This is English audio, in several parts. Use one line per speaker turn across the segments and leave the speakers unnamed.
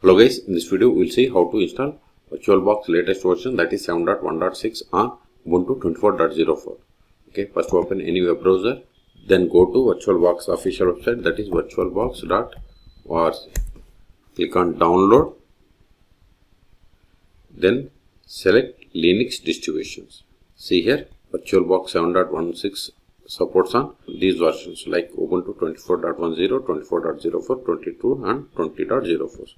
Hello guys, in this video we will see how to install VirtualBox latest version, that is 7.1.6 on Ubuntu 24.04. Okay, first open any web browser, then go to VirtualBox official website, that is virtualbox.org. Click on download, then select Linux distributions. See here VirtualBox 7.1.6 supports on these versions like Ubuntu 24.10, 24.04, 22 and 20.04.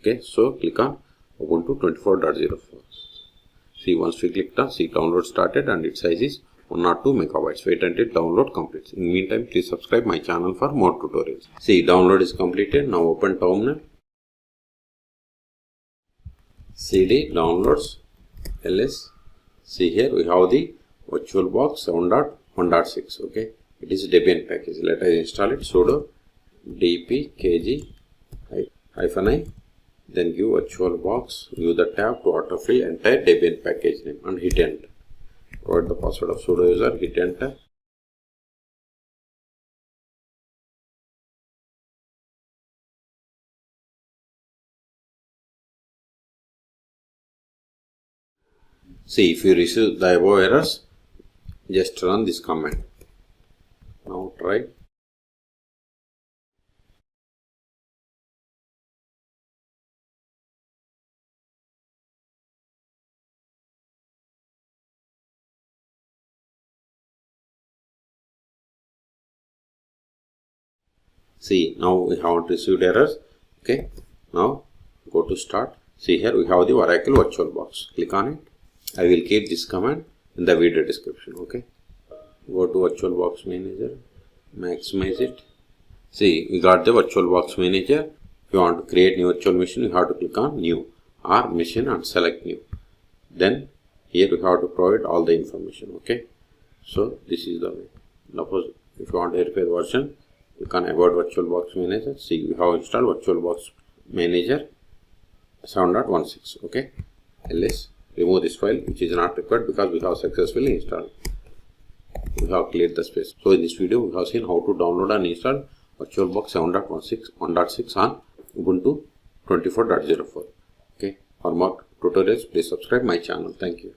Okay, so click on Ubuntu 24.04. See, once we clicked on, see download started and its size is 1 or 2 megabytes. Wait until download completes. In the meantime, please subscribe my channel for more tutorials. See, download is completed. Now open terminal. CD downloads ls. See here we have the VirtualBox 7.1.6. Okay, it is Debian package. Let us install it. Sudo dpkg-i. Then give VirtualBox, give the tab to autofill entire Debian package name and hit enter. Provide the password of sudo user, hit enter. See, if you receive the above errors, just run this command. Now try. See, now we haven't received errors. Okay, now go to start. See here we have the Oracle VirtualBox. Click on it. I will keep this command in the video description. Okay, go to VirtualBox Manager, maximize it. See, we got the VirtualBox Manager. If you want to create new virtual machine, you have to click on New or Machine and select New. Then here we have to provide all the information. Okay, so this is the way. Suppose if you want to verify the version, click on About VirtualBox Manager. See, we have installed VirtualBox Manager 7.16. Okay, ls remove this file which is not required because we have successfully installed. We have cleared the space. So in this video we have seen how to download and install VirtualBox 7.1.6 on Ubuntu 24.04. Okay, for more tutorials please subscribe my channel. Thank you.